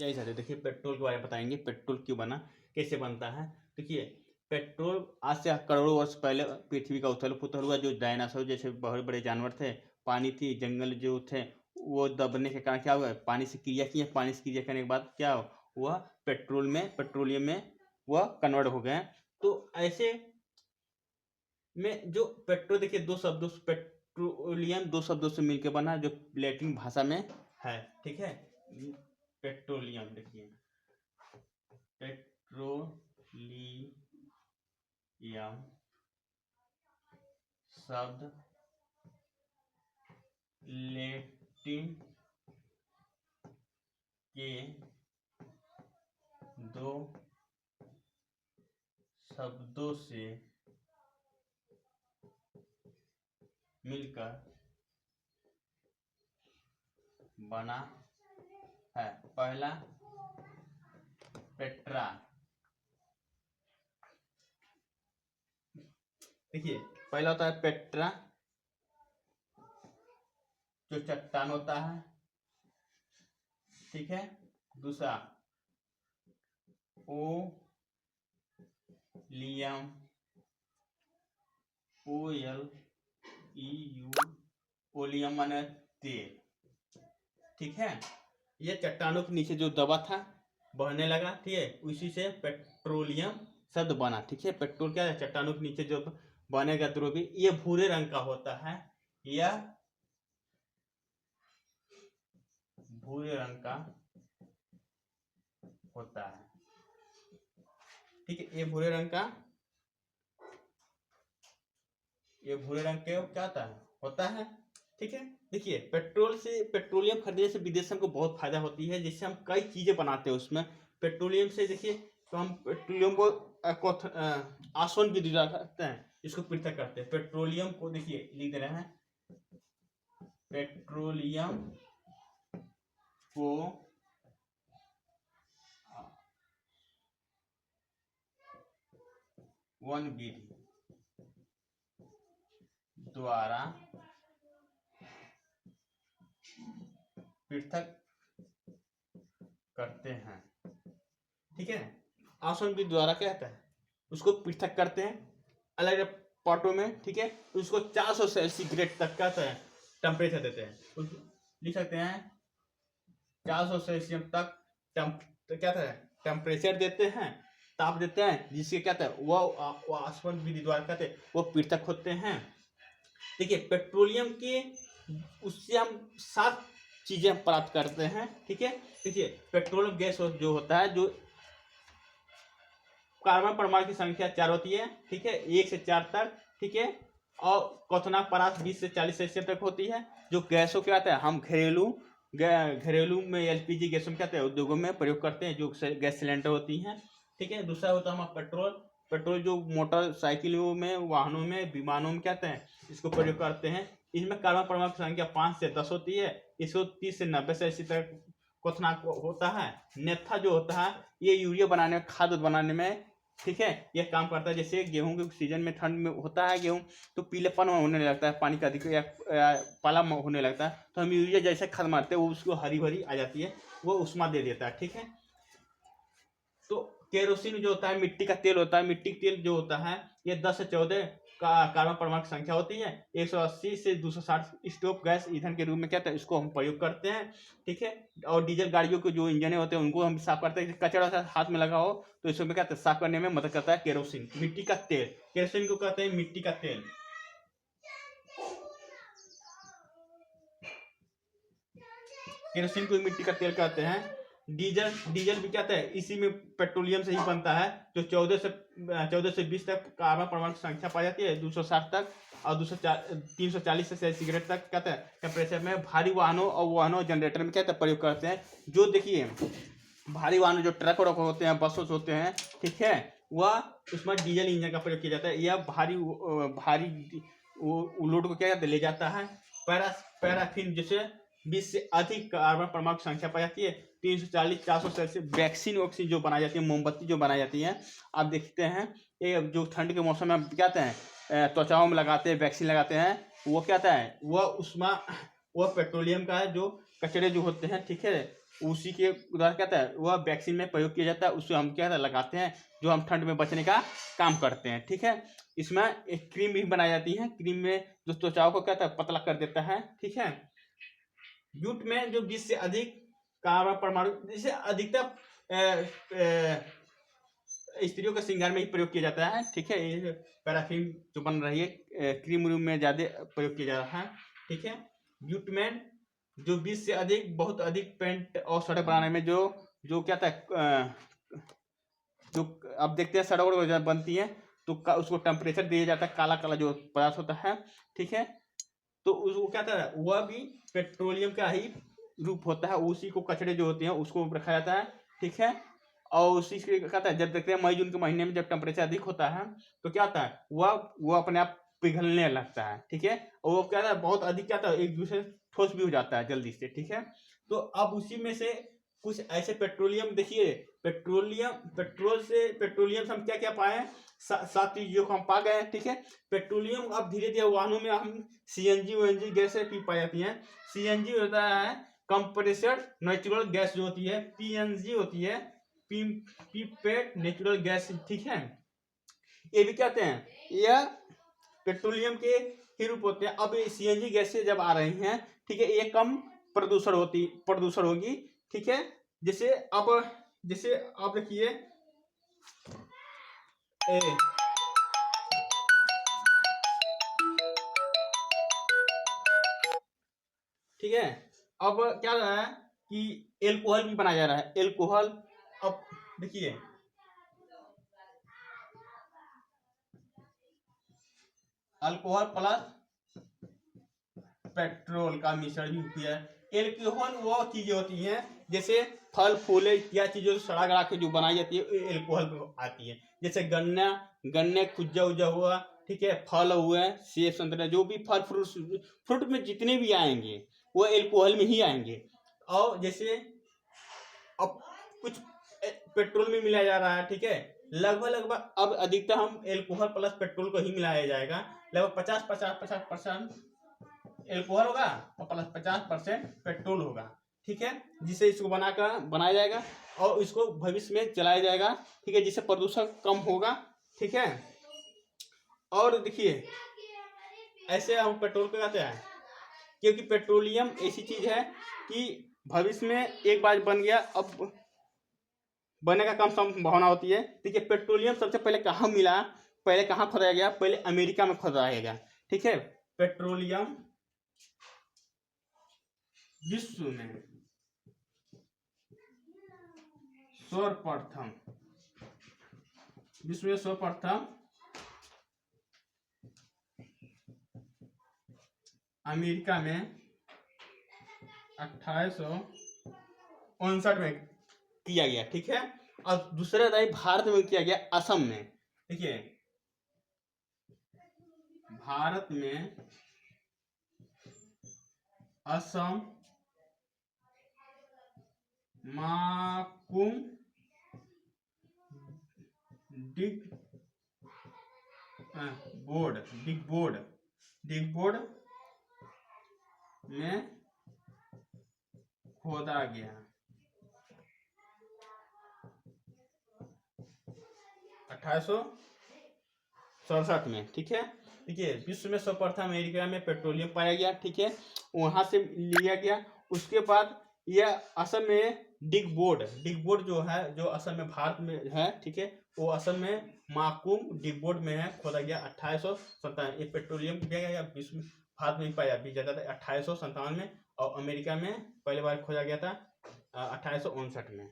यही सारे देखिए पेट्रोल के बारे में बताएंगे, पेट्रोल क्यों बना, कैसे बनता है। देखिए पेट्रोल आज से करोड़ों वर्ष पहले पृथ्वी का उथल पुथल हुआ, जो डायनासोर जैसे बहुत बड़े जानवर थे, पानी थी, जंगल जो थे, वो दबने के कारण क्या हुआ, पानी से क्रिया किए, पानी से क्रिया करने के बाद क्या हुआ, पेट्रोलियम में वह कन्वर्ट हो गए। तो ऐसे में जो पेट्रोल, देखिए पेट्रोलियम दो शब्दों से मिलकर बना, जो लैटिन भाषा में है, ठीक है। पेट्रोलियम देखिए, पेट्रोलियम शब्द लैटिन के दो शब्दों से मिलकर बना है। पहला पेट्रा, देखिए पहला होता है पेट्रा, जो चट्टान होता है, ठीक है। दूसरा ओलियम, OLEU, ओलियम माने तेल, ठीक है। ये चट्टानों के नीचे जो दबा था, बहने लगा, ठीक है, उसी से पेट्रोलियम शब्द बना, ठीक है। पेट्रोल क्या है, चट्टानों के नीचे जो बनेगा द्रव्य, ये भूरे रंग का होता है, यह भूरे रंग का होता है, ठीक है। ये भूरे रंग के क्या होता है, ठीक है। देखिए पेट्रोलियम खरीदने से विदेश में बहुत फायदा होती है, जिससे हम कई चीजें बनाते हैं उसमें। पेट्रोलियम से देखिए, तो हम पेट्रोलियम को आसवन विधि करते हैं, इसको पृथक करते हैं। पेट्रोलियम को देखिए लिख दे रहे हैं, पेट्रोलियम को वन विधि द्वारा पृथक करते हैं, ठीक है। आसवन विधि द्वारा क्या होता है, उसको पृथक करते हैं अलग अलग पॉटों में, ठीक है। उसको 400 सेंटीग्रेड तक का टेम्परेचर देते हैं, लिख सकते हैं 400 सेल्सियस तक क्या था टेम्परेचर देते हैं, ताप देते हैं, जिसके क्या था वो आसवन विधि द्वारा कहते हैं वो पृथक होते हैं। देखिए पेट्रोलियम के उससे हम 7 चीजें प्राप्त करते हैं, ठीक है। देखिए पेट्रोलियम गैस जो होता है, जो कार्बन परमाणु की संख्या 4 होती है, ठीक है, 1 से 4 तक, ठीक है। और क्वथनांक परास 20 से 40 सेल्सियस तक होती है। जो गैसों क्या आता है, हम घरेलू में LPG गैसों में क्या है, उद्योगों में प्रयोग करते हैं, जो गैस सिलेंडर होती हैं, ठीक है। दूसरा होता है हमारा पेट्रोल जो मोटरसाइकिलों में, वाहनों में, विमानों में क्या है, इसको प्रयोग करते हैं। इसमें कार्बन परमाणु की संख्या 5 से 10 होती है। इसको 30 से 90 सेल्सियस तक क्वथनांक होता है। नेफ्था जो होता है, ये यूरिया बनाने में, खाद बनाने में, ठीक है, यह काम करता है। जैसे गेहूं के सीजन में, ठंड में होता है गेहूं, तो पीलेपन होने लगता है, पानी का अधिक या पाला होने लगता है, तो हम यूरिया जैसे खाद मारते हैं, वो उसको हरी भरी आ जाती है, वो उष्मा दे देता है, ठीक है। तो केरोसिन जो होता है, मिट्टी का तेल होता है। मिट्टी का तेल जो होता है, ये 10 से 14 कार्बन परमाणु की संख्या होती है। 180 से 260 स्टोव गैस ईंधन के रूप में क्या था, इसको हम प्रयोग करते हैं, ठीक है। और डीजल गाड़ियों के जो इंजन होते हैं, उनको हम साफ करते हैं। कचरा हाथ में लगा हो तो इसमें क्या साफ करने में मदद करता है केरोसिन। मिट्टी का तेल, केरोसिन को कहते हैं मिट्टी का तेल। केरोसिन को मिट्टी का तेल कहते हैं। डीजल भी क्या है, इसी में पेट्रोलियम से ही बनता है, जो 14 से 20 तक कार्बन परमाणु की संख्या पाई जाती है, 260 तक और 340 सेंटीग्रेड तक क्या है टेम्परेचर में। भारी वाहनों जनरेटर में क्या है प्रयोग करते हैं। जो देखिए भारी वाहन, जो ट्रक होते हैं, बस होते हैं, ठीक है, वह उसमें डीजल इंजन का प्रयोग किया जाता है। यह भारी लोड को क्या ले जाता है। पैराफिन जैसे 20 से अधिक कार्बन परमाणु की संख्या पाई जाती है। 340-400 सेल्सियस वैक्सीन जो बनाई जाती है, मोमबत्ती जो बनाई जाती है, आप देखते हैं ये जो ठंड के मौसम में क्या कहते हैं, त्वचाओं में लगाते हैं, वैक्सीन लगाते हैं, वो क्या है, वह पेट्रोलियम का है, जो कचरे जो होते हैं, ठीक है, उसी के द्वारा क्या है वह वैक्सीन में प्रयोग किया जाता है, उससे हम क्या लगाते हैं जो हम ठंड में बचने का काम करते हैं। ठीक है, इसमें एक क्रीम भी बनाई जाती है, क्रीम में जो त्वचा को क्या है पतला कर देता है। ठीक है, जूट में जो 20 से अधिक कार्बन परमाणु, जिसे अधिकतर स्त्रियों के श्रृंगार में ही प्रयोग किया जाता है। ठीक है, ये पैराफिन जो बन रही है क्रीम रूम में ज्यादा प्रयोग किया जा रहा है। ठीक है, जूट में जो 20 से अधिक बहुत अधिक पेंट और सड़क बनाने में जो क्या था जो अब देखते हैं सड़क बनती है तो उसको टेम्परेचर दिया जाता है, काला काला जो पदार्थ होता है। ठीक है, तो उसको क्या था वह भी पेट्रोलियम का ही रूप होता है, उसी को कचड़े जो होते हैं उसको रखा जाता है। ठीक है, और उसी से कहता है जब देखते हैं मई जून के महीने में जब टेम्परेचर अधिक होता है तो क्या होता है वह अपने आप पिघलने लगता है। ठीक है, और वो क्या था बहुत अधिक क्या था एक दूसरे ठोस भी हो जाता है जल्दी से। ठीक है, तो अब उसी में से कुछ ऐसे पेट्रोलियम देखिए, पेट्रोल से हम क्या क्या पाए, 7 चीजों को हम पा गए। ठीक है, पेट्रोलियम अब धीरे धीरे वाहनों में हम सीएनजी ओएनजी गैसें भी पाई जाती हैं। सीएनजी होता है कंप्रेसर नेचुरल गैस जो होती है, पीएनजी होती है पीपेट नेचुरल गैस। ठीक है, ये भी कहते हैं यह पेट्रोलियम के ही रूप होते हैं। अब सीएनजी गैसें जब आ रही हैं, ठीक है, ये कम प्रदूषण होगी। ठीक है, जैसे आप देखिए ठीक है, अब क्या रहा है कि एल्कोहल भी बनाया जा रहा है। एल्कोहल अब देखिए अल्कोहल प्लस पेट्रोल का मिश्रण भी किया है। एल्कोहल वो चीजें होती हैं जैसे फल फूल या चीजों से सड़ा गड़ा के जो बनाई जाती है एल्कोहल आती है, जैसे गन्ने खुज्जा उज्जा हुआ। ठीक है, फल हुए सेब संतरे जो भी फल फ्रूट में जितने भी आएंगे वो एल्कोहल में ही आएंगे। और जैसे अब कुछ पेट्रोल में मिलाया जा रहा है। ठीक है, लगभग अब अधिकतर हम एल्कोहल प्लस पेट्रोल को ही मिलाया जाएगा। लगभग 50% एल्कोहल होगा और प्लस 50% पेट्रोल होगा। ठीक है, जिसे इसको बनाया जाएगा और इसको भविष्य में चलाया जाएगा। ठीक है, जिससे प्रदूषण कम होगा। ठीक है, और देखिए ऐसे हम पेट्रोल पे कहते हैं क्योंकि पेट्रोलियम ऐसी चीज है कि भविष्य में एक बार बन गया अब बनने का कम संभावना होती है। ठीक है, पेट्रोलियम सबसे पहले कहाँ मिला, पहले कहाँ खोदा गया, पहले अमेरिका में खोदा गया। ठीक है, पेट्रोलियम विश्व में सर्वप्रथम अमेरिका में 1859 में किया गया। ठीक है, और दूसरा दाई भारत में किया गया असम में। देखिए भारत में असम माकुम डिगबोर्ड में खोदा गया 1867 में। ठीक है, देखिए विश्व में सर्वप्रथम अमेरिका में पेट्रोलियम पाया गया। ठीक है, वहां से लिया गया। उसके बाद यह असम में डिगबोर्ड जो है जो असम में भारत में है। ठीक है, वो असम में माकुम डिगबोर्ड में है, खोदा गया 1857। ये पेट्रोलियम किया गया विश्व में भारत में ही पाया भी जाता था 1857 में, और अमेरिका में पहली बार खोजा गया था 1859 में।